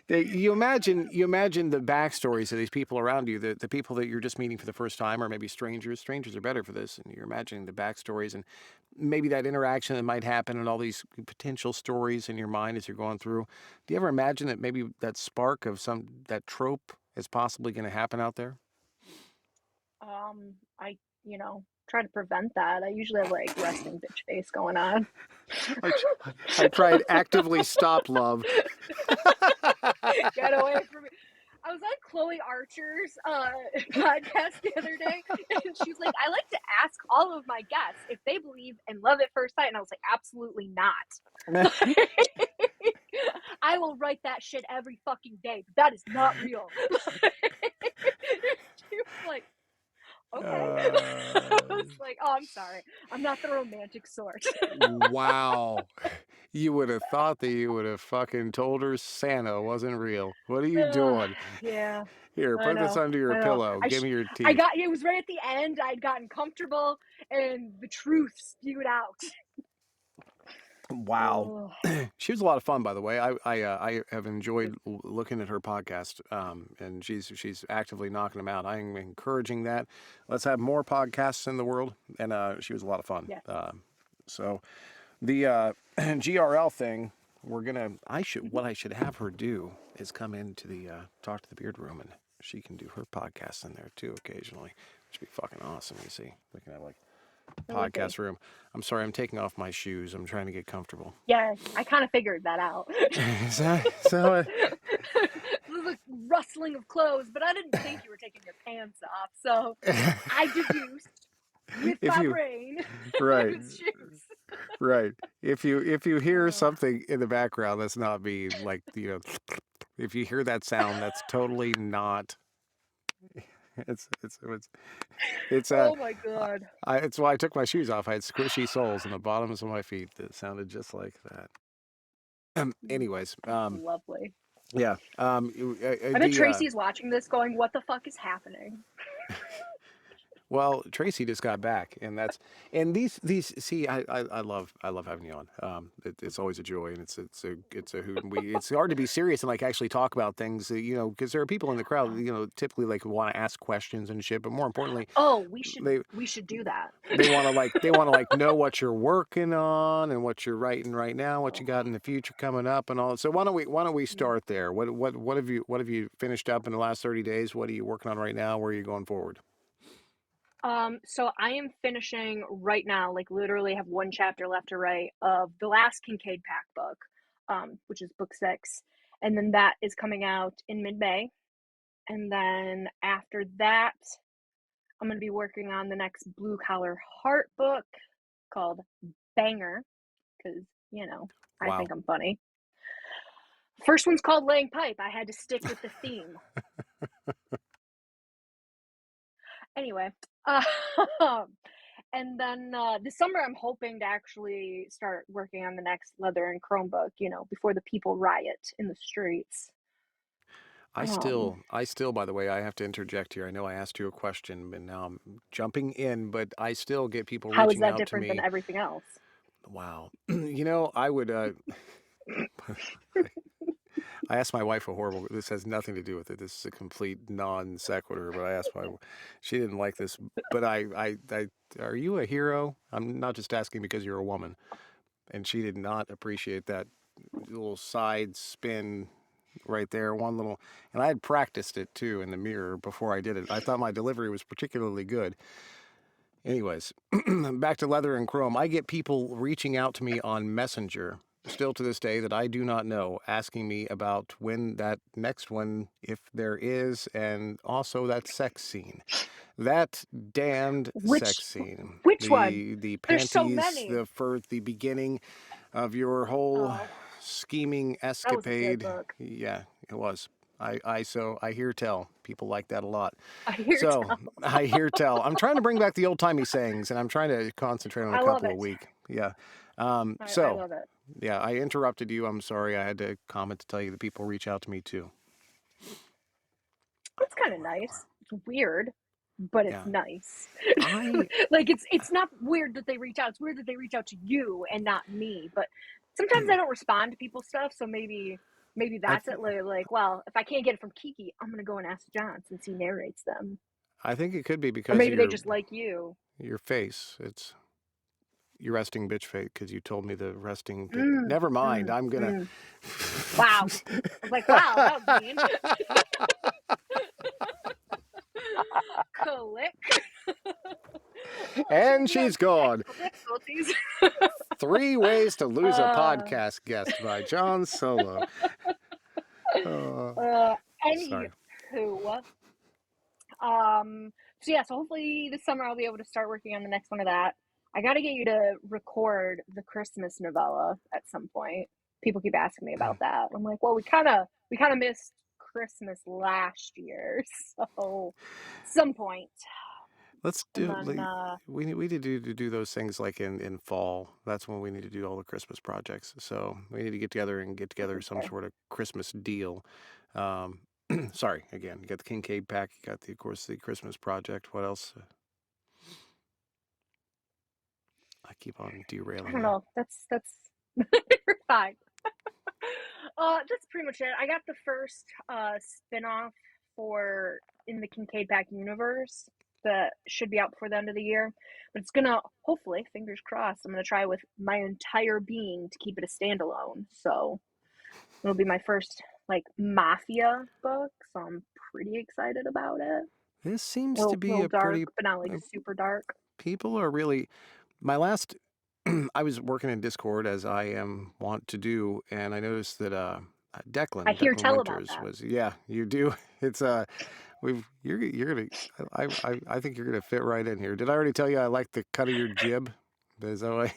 Speaker 1: You imagine the backstories of these people around you, the people that you're just meeting for the first time, or maybe strangers. Strangers are better for this, and you're imagining the backstories and maybe that interaction that might happen and all these potential stories in your mind as you're going through. Do you ever imagine that maybe that spark of that trope is possibly going to happen out there?
Speaker 2: I, try to prevent that. I usually have like resting bitch face going on.
Speaker 1: I, I tried actively stop love.
Speaker 2: Get away from me. I was on Chloe Archer's podcast the other day, and she's like, I like to ask all of my guests if they believe in love at first sight. And I was like, absolutely not. I will write that shit every fucking day, but that is not real. She was like, okay. I
Speaker 1: Uh,
Speaker 2: was like, oh, I'm sorry. I'm not the romantic sort.
Speaker 1: wow. You would have thought that you would have fucking told her Santa wasn't real. What are you doing?
Speaker 2: Yeah,
Speaker 1: Here,
Speaker 2: I
Speaker 1: put this
Speaker 2: know.
Speaker 1: under your
Speaker 2: I know.
Speaker 1: pillow. Give me your
Speaker 2: I
Speaker 1: teeth.
Speaker 2: got it was right at the end. I'd gotten comfortable and the truth spewed out.
Speaker 1: Wow.
Speaker 2: Oh,
Speaker 1: She was a lot of fun, by the way. I have
Speaker 2: good.
Speaker 1: enjoyed looking at her podcast, and she's actively knocking them out. I'm encouraging that. Let's have more podcasts in the world, and she was a lot of fun.
Speaker 2: Yes.
Speaker 1: So the GRL thing,
Speaker 2: Mhm.
Speaker 1: what I should have her do is come into the talk to the beard room, and she can do her podcast in there too occasionally, which would be fucking awesome. You see, we can have like
Speaker 2: That would be.
Speaker 1: podcast room. I'm sorry, I'm taking off my shoes. I'm trying to get comfortable.
Speaker 2: Yeah, I kind of figured that out.
Speaker 1: So
Speaker 2: The rustling of clothes, but I didn't think you were taking your pants off. So I deduced with
Speaker 1: if
Speaker 2: my
Speaker 1: you
Speaker 2: brain it
Speaker 1: right,
Speaker 2: was shoes.
Speaker 1: right, if you hear
Speaker 2: Oh,
Speaker 1: something in the background, that's not me. Like if you hear that sound, that's totally not. It's it's
Speaker 2: Oh my
Speaker 1: I,
Speaker 2: god.
Speaker 1: it's why I took my shoes off. I had squishy soles on the bottoms of my feet that sounded just like that. Anyways,
Speaker 2: Lovely.
Speaker 1: yeah.
Speaker 2: I bet
Speaker 1: The
Speaker 2: Tracy's watching this going, what the fuck is happening?
Speaker 1: Well, Tracy just got back, and these. See, I love having you on. It's always a joy, and it's a hoot. And it's hard to be serious and like actually talk about things, because there are people in the crowd, typically like want to ask questions and shit. But more importantly,
Speaker 2: Oh,
Speaker 1: they
Speaker 2: we should do that.
Speaker 1: they want to like know what you're working on and what you're writing right now, what you got in the future coming up, and all. So why don't we start there? What have you finished up in the last 30 days? What are you working on right now? Where are you going forward?
Speaker 2: So I am finishing right now, like literally have one chapter left to write of the last Kincaid Pack book, which is book 6. And then that is coming out in mid-May. And then after that, I'm going to be working on the next Blue Collar Heart book called Banger, because, I
Speaker 1: Wow.
Speaker 2: think I'm funny. First one's called Laying Pipe. I had to stick with the theme. Anyway, uh, and then this summer I'm hoping to actually start working on the next Leather and Chrome book, before the people riot in the streets. Um,
Speaker 1: I still, by the way, I have to interject here. I know I asked you a question, and now I'm jumping in, but I still get people
Speaker 2: how is
Speaker 1: reaching
Speaker 2: that
Speaker 1: out to
Speaker 2: different than
Speaker 1: me.
Speaker 2: everything else?
Speaker 1: Wow. I would, I asked my wife a horrible, this has nothing to do with it. This is a complete non sequitur, but I asked she didn't like this, but are you a hero? I'm not just asking because you're a woman. And she did not appreciate that little side spin right there, one little, and I had practiced it too in the mirror before I did it. I thought my delivery was particularly good. Anyways, back to Leather and Chrome. I get people reaching out to me on Messenger, still to this day, that I do not know, asking me about when that next one, if there is, and also that sex scene. That damned
Speaker 2: Which
Speaker 1: sex scene.
Speaker 2: which one?
Speaker 1: The
Speaker 2: There's so
Speaker 1: panties,
Speaker 2: many.
Speaker 1: the beginning of your whole
Speaker 2: Oh,
Speaker 1: scheming
Speaker 2: that was a good
Speaker 1: escapade.
Speaker 2: book.
Speaker 1: Yeah, it was. I hear tell. People like that a lot.
Speaker 2: I hear
Speaker 1: So
Speaker 2: tell.
Speaker 1: I hear tell. I'm trying to bring back the old timey sayings, and I'm trying to concentrate on a
Speaker 2: I love
Speaker 1: couple a
Speaker 2: it.
Speaker 1: week. Yeah.
Speaker 2: I love it.
Speaker 1: Yeah, I interrupted you. I'm sorry. I had to comment to tell you that people reach out to me too.
Speaker 2: It's kind of nice. It's weird, but it's
Speaker 1: Yeah.
Speaker 2: nice.
Speaker 1: I
Speaker 2: Like it's not weird that they reach out. It's weird that they reach out to you and not me. But sometimes I don't respond to people's stuff, so maybe
Speaker 1: I
Speaker 2: that's it. Like, well, if I can't get it from Kiki, I'm gonna go and ask John since he narrates them.
Speaker 1: I think it could be
Speaker 2: Or
Speaker 1: because of
Speaker 2: maybe they just like you.
Speaker 1: your face. It's your resting bitch face because you told me the resting.
Speaker 2: Mm,
Speaker 1: Never mind.
Speaker 2: mm,
Speaker 1: I'm gonna.
Speaker 2: mm. Wow. I was like, wow, that was mean. Click.
Speaker 1: And
Speaker 2: We have
Speaker 1: she's gone.
Speaker 2: technical difficulties.
Speaker 1: 3 ways to lose a
Speaker 2: uh,
Speaker 1: podcast guest by John Solo. Uh,
Speaker 2: uh,
Speaker 1: sorry.
Speaker 2: Anywho, um, so yeah, so hopefully this summer I'll be able to start working on the next one of that. I got to get you to record the Christmas novella at some point. People keep asking me about that. I'm like, well, we kind of missed Christmas last year, so some point.
Speaker 1: Let's
Speaker 2: And
Speaker 1: do.
Speaker 2: then
Speaker 1: We need to do those things like in fall. That's when we need to do all the Christmas projects. So we need to get together some
Speaker 2: okay.
Speaker 1: sort of Christmas deal. Um, sorry again. You got the Kincaid pack. You got of course the Christmas project. What else? I keep on
Speaker 2: I
Speaker 1: derailing
Speaker 2: don't
Speaker 1: you.
Speaker 2: know. That's you're fine. That's pretty much it. I got the first spin-off for in the Kincaid Pack universe that should be out before the end of the year. But it's gonna hopefully, fingers crossed, I'm gonna try with my entire being to keep it a standalone. So it'll be my first like mafia book, so I'm pretty excited about it.
Speaker 1: This seems to be
Speaker 2: Little
Speaker 1: a
Speaker 2: dark,
Speaker 1: pretty.
Speaker 2: but not like
Speaker 1: Uh,
Speaker 2: super dark.
Speaker 1: People are really. My last. I was working in Discord as I am wont to do, and I noticed that
Speaker 2: I hear
Speaker 1: Declan
Speaker 2: tell about
Speaker 1: Winters
Speaker 2: that.
Speaker 1: was yeah. You do. It's you're gonna. I think you're gonna fit right in here. Did I already tell you I like the cut of your jib? Is that why?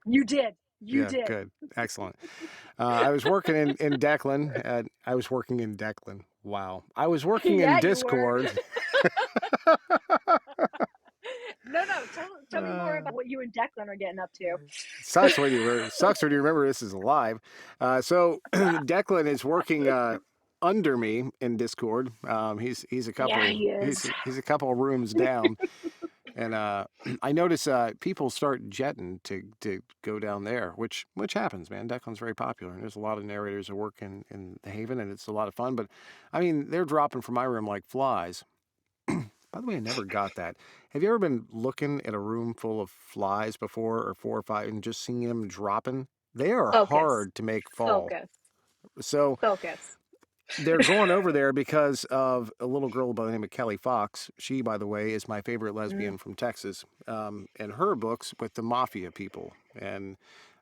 Speaker 2: You did. You
Speaker 1: Yeah,
Speaker 2: did.
Speaker 1: good, excellent. I was working in Declan. I was working in Declan. Wow, I was working in
Speaker 2: Yeah, you were.
Speaker 1: Discord.
Speaker 2: No, no. Tell me more
Speaker 1: Uh,
Speaker 2: about what you and Declan are getting up to.
Speaker 1: sucks when you remember this is live. So Declan is working under me in Discord. He's a
Speaker 2: Yeah,
Speaker 1: couple
Speaker 2: he is.
Speaker 1: he's a couple rooms down, and I notice people start jetting to go down there, which happens, man. Declan's very popular, and there's a lot of narrators that work in the Haven, and it's a lot of fun. But I mean, they're dropping from my room like flies. By the way, I never got that. Have you ever been looking at a room full of flies before, or four or five, and just seeing them dropping? They are
Speaker 2: Focus.
Speaker 1: hard to make fall.
Speaker 2: Focus.
Speaker 1: So
Speaker 2: Focus.
Speaker 1: they're going over there because of a little girl by the name of Kelly Fox. She, by the way, is my favorite
Speaker 2: Mm.
Speaker 1: lesbian from Texas. And her books with the mafia people. And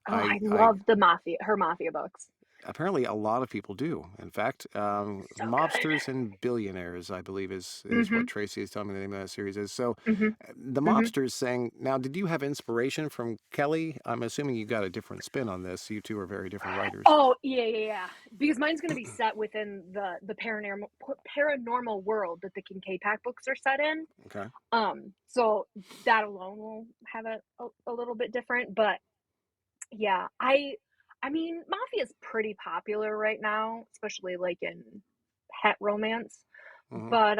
Speaker 2: Oh, I
Speaker 1: I
Speaker 2: love the mafia. Her mafia books.
Speaker 1: apparently a lot of people do. In fact,
Speaker 2: So good.
Speaker 1: mobsters and billionaires, I believe, is what
Speaker 2: Mhm.
Speaker 1: Tracy is telling me the name of that series is. So,
Speaker 2: Mhm.
Speaker 1: the
Speaker 2: Mhm.
Speaker 1: mobsters saying, now, did you have inspiration from Kelly? I'm assuming you got a different spin on this. You two are very different writers.
Speaker 2: Oh, yeah, yeah, yeah. Because mine's gonna be set within the paranormal world that the Kincaid Pack books are set in.
Speaker 1: Okay.
Speaker 2: So that alone will have a little bit different, but yeah, I mean, mafia is pretty popular right now, especially like in het romance.
Speaker 1: Hmm.
Speaker 2: But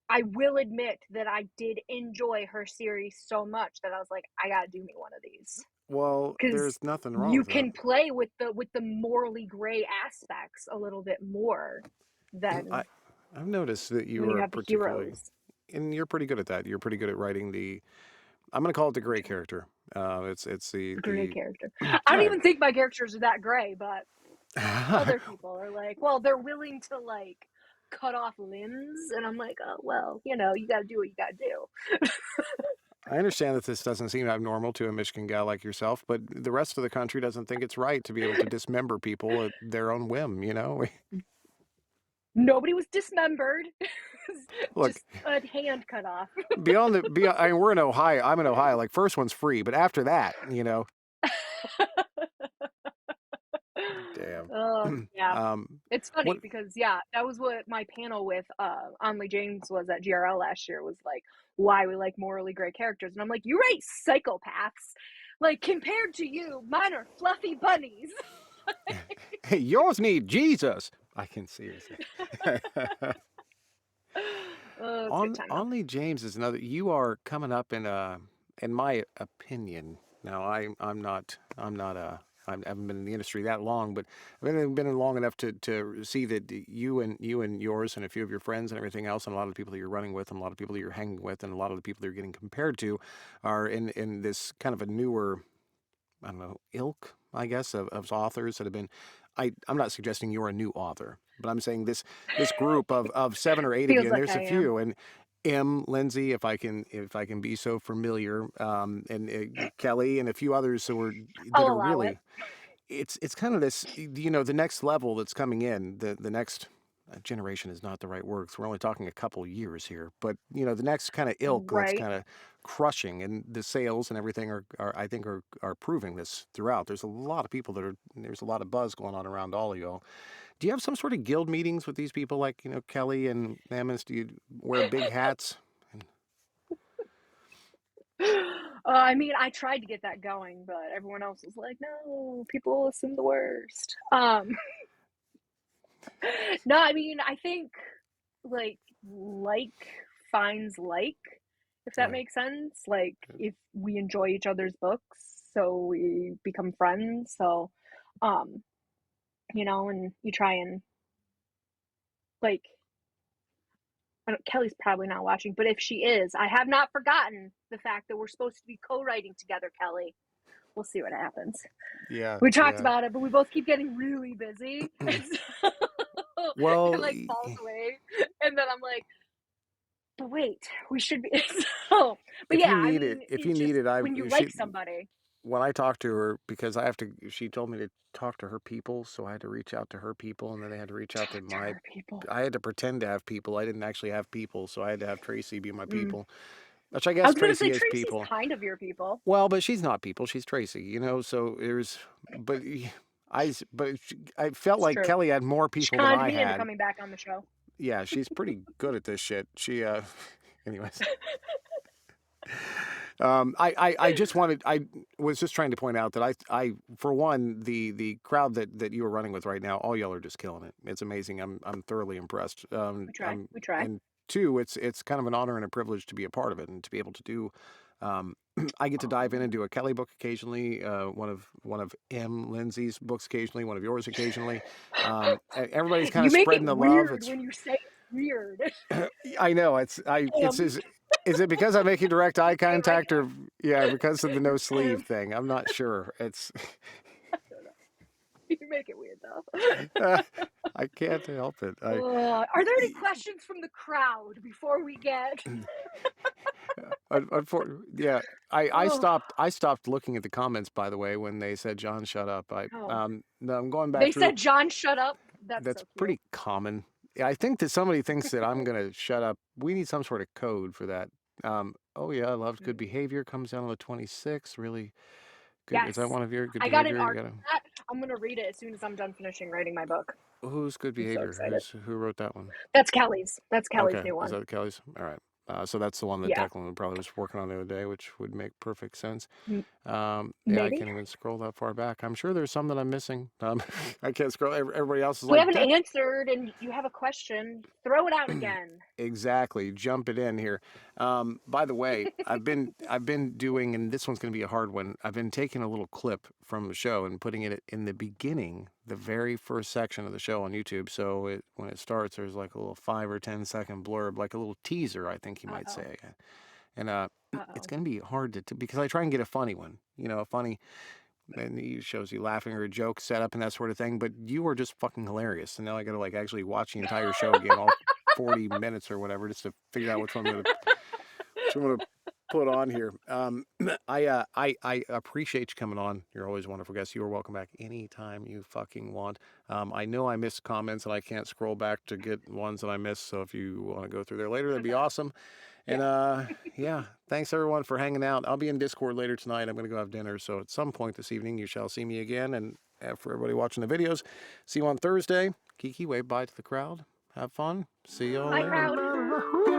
Speaker 2: I will admit that I did enjoy her series so much that I was like, I gotta do me one of these
Speaker 1: Well,
Speaker 2: because
Speaker 1: there's nothing wrong
Speaker 2: you
Speaker 1: with that.
Speaker 2: can play with the morally gray aspects a little bit more
Speaker 1: I
Speaker 2: than
Speaker 1: I've noticed that you
Speaker 2: when you
Speaker 1: are
Speaker 2: have the
Speaker 1: particularly,
Speaker 2: heroes.
Speaker 1: and you're pretty good at that. You're pretty good at writing the. I'm going to call it the
Speaker 2: I
Speaker 1: gray
Speaker 2: try.
Speaker 1: character. It's
Speaker 2: Gray
Speaker 1: the
Speaker 2: character. I don't
Speaker 1: right.
Speaker 2: even think my characters are that gray, but other people are like, well, they're willing to like cut off limbs, and I'm like, oh well, you got to do what you got to do.
Speaker 1: I understand that this doesn't seem abnormal to a Michigan gal like yourself, but the rest of the country doesn't think it's right to be able to dismember people at their own whim, you know?
Speaker 2: Nobody was dismembered,
Speaker 1: Look,
Speaker 2: just a hand cut off.
Speaker 1: I mean, we're in Ohio. I'm in Ohio. Like, first one's free, but after that, damn.
Speaker 2: Yeah.
Speaker 1: um,
Speaker 2: It's
Speaker 1: what?
Speaker 2: funny because yeah, that was what my panel with Onley James was at GRL last year was like why we like morally gray characters. And I'm like, you write psychopaths. Like compared to you, mine are fluffy bunnies.
Speaker 1: Hey, yours need Jesus. I can seriously.
Speaker 2: Oh, it's a good
Speaker 1: On
Speaker 2: time though.
Speaker 1: Only James is another. You are coming up in my opinion. Now I'm not I haven't been in the industry that long, but I've been in long enough to see that you and yours and a few of your friends and everything else, and a lot of the people that you're running with, and a lot of people that you're hanging with, and a lot of the people that you're getting compared to, are in this kind of a newer, I don't know, ilk, I guess, of authors that have been. I'm not suggesting you're a new author, but I'm saying this group of seven or eight of you,
Speaker 2: Feels
Speaker 1: and
Speaker 2: like
Speaker 1: there's
Speaker 2: I
Speaker 1: a
Speaker 2: am.
Speaker 1: few, and Lindsay, if I can be so familiar, and Kelly and a few others that
Speaker 2: I'll
Speaker 1: are
Speaker 2: allow it.
Speaker 1: really, it's kind of this, the next level that's coming in, the next generation is not the right word 'cause we're only talking a couple years here, but the next kind of ilk that's
Speaker 2: Right.
Speaker 1: kind of crushing, and the sales and everything are I think are proving this throughout. There's a lot of buzz going on around all of y'all. Do you have some sort of guild meetings with these people like Kelly and Amos? Do you wear big hats?
Speaker 2: I mean, I tried to get that going, but everyone else was like, "No, people assume the worst." No, I mean, I think like finds like, if that
Speaker 1: Right.
Speaker 2: makes sense. Like if we enjoy each other's books, so we become friends. So, um, and you try and like. Kelly's probably not watching, but if she is, I have not forgotten the fact that we're supposed to be co-writing together, Kelly. We'll see what happens.
Speaker 1: Yeah,
Speaker 2: We talked
Speaker 1: yeah.
Speaker 2: about it, but we both keep getting really busy, and so it
Speaker 1: Well,
Speaker 2: like falls away. And then I'm like, but wait, we should be. So, but
Speaker 1: if
Speaker 2: yeah,
Speaker 1: you
Speaker 2: I
Speaker 1: need it,
Speaker 2: mean,
Speaker 1: if you
Speaker 2: it's
Speaker 1: need
Speaker 2: just
Speaker 1: it, I
Speaker 2: when you
Speaker 1: she
Speaker 2: like somebody,
Speaker 1: when I talked to her, because I have to, she told me to talk to her people, so I had to reach out to her people, and then they had to reach out to
Speaker 2: talk to
Speaker 1: my.
Speaker 2: her people.
Speaker 1: I had to pretend to have people. I didn't actually have people, so I had to have Tracy be my
Speaker 2: Mm.
Speaker 1: people, which I
Speaker 2: I
Speaker 1: guess
Speaker 2: was gonna say
Speaker 1: Tracy is
Speaker 2: Tracy's
Speaker 1: people.
Speaker 2: kind of your people.
Speaker 1: Well, but she's not people. She's Tracy, So there's, but I felt
Speaker 2: It's
Speaker 1: like
Speaker 2: true.
Speaker 1: Kelly had more
Speaker 2: She
Speaker 1: people than
Speaker 2: conned
Speaker 1: I
Speaker 2: me into
Speaker 1: had.
Speaker 2: coming back on the show.
Speaker 1: Yeah, she's pretty good at this shit. Anyways. I was just trying to point out that for one, the crowd that you were running with right now, all y'all are just killing it. It's amazing. I'm thoroughly impressed.
Speaker 2: We try. We try.
Speaker 1: And two, it's kind of an honor and a privilege to be a part of it and to be able to do. I get to dive in and
Speaker 2: Oh,
Speaker 1: do a Kelly book occasionally, one of M. Lindsay's books occasionally, one of yours occasionally. Everybody's kind
Speaker 2: you
Speaker 1: of
Speaker 2: make it
Speaker 1: spreading the love.
Speaker 2: weird
Speaker 1: It's
Speaker 2: when you say it's weird.
Speaker 1: I know it's
Speaker 2: Um,
Speaker 1: is it because I'm making direct eye
Speaker 2: say it like
Speaker 1: contact or yeah, because of the no sleeve
Speaker 2: um,
Speaker 1: thing? I'm not sure. It's
Speaker 2: I don't know. You make it weird though.
Speaker 1: uh, I can't help it.
Speaker 2: Are there any questions from the crowd before we get?
Speaker 1: Yeah,
Speaker 2: Oh,
Speaker 1: I stopped looking at the comments by the way when they said John shut up.
Speaker 2: oh.
Speaker 1: No, I'm going back
Speaker 2: They
Speaker 1: through.
Speaker 2: said, "John, shut up." That's
Speaker 1: That's
Speaker 2: so cute.
Speaker 1: pretty common. Yeah, I think that somebody thinks that I'm gonna shut up. We need some sort of code for that. Oh yeah, I loved good
Speaker 2: Mm.
Speaker 1: behavior comes out on the 26th. Really good. Is that
Speaker 2: Yes,
Speaker 1: one of your good
Speaker 2: I got an
Speaker 1: behavior? You
Speaker 2: art
Speaker 1: got to.
Speaker 2: for that. I'm gonna read it as soon as I'm done finishing writing my book.
Speaker 1: Who's good
Speaker 2: I'm so
Speaker 1: behavior?
Speaker 2: excited.
Speaker 1: Who wrote that one?
Speaker 2: That's Kelly's. That's Kelly's
Speaker 1: Okay,
Speaker 2: new
Speaker 1: is
Speaker 2: one.
Speaker 1: that Kelly's? All right. So that's the one that
Speaker 2: Yeah.
Speaker 1: Declan probably was working on the other day, which would make perfect sense.
Speaker 2: M-
Speaker 1: Yeah, I
Speaker 2: maybe
Speaker 1: can't even scroll that far back. I'm sure there's some that I'm missing. I can't scroll. Everybody else is
Speaker 2: if we
Speaker 1: like,
Speaker 2: haven't
Speaker 1: Deck.
Speaker 2: answered and you have a question, throw it out again.
Speaker 1: Exactly. Jump it in here. By the way, I've been doing, and this one's going to be a hard one. I've been taking a little clip from the show and putting it in the beginning, the very first section of the show on YouTube. So when it starts, there's like a little 5 or 10 second blurb, like a little teaser, I think you
Speaker 2: Uh
Speaker 1: might
Speaker 2: oh.
Speaker 1: say. And
Speaker 2: Uh
Speaker 1: it's
Speaker 2: oh.
Speaker 1: going to be hard because I try and get a funny one, a funny, and it shows you laughing or a joke set up and that sort of thing. But you were just fucking hilarious, and now I got to like actually watch the entire show again, all 40 minutes or whatever, just to figure out which one I'm gonna put on here. I appreciate you coming on. You're always a wonderful guest. You are welcome back anytime you fucking want. I know I missed comments and I can't scroll back to get ones that I missed. So if you want to go through there later, that'd be awesome. And
Speaker 2: Yeah.
Speaker 1: yeah, thanks everyone for hanging out. I'll be in Discord later tonight. I'm gonna go have dinner. So at some point this evening, you shall see me again. And for everybody watching the videos, see you on Thursday. Kiki, wave bye to the crowd. Have fun. See y'all
Speaker 2: Bye,
Speaker 1: later.
Speaker 2: crowd.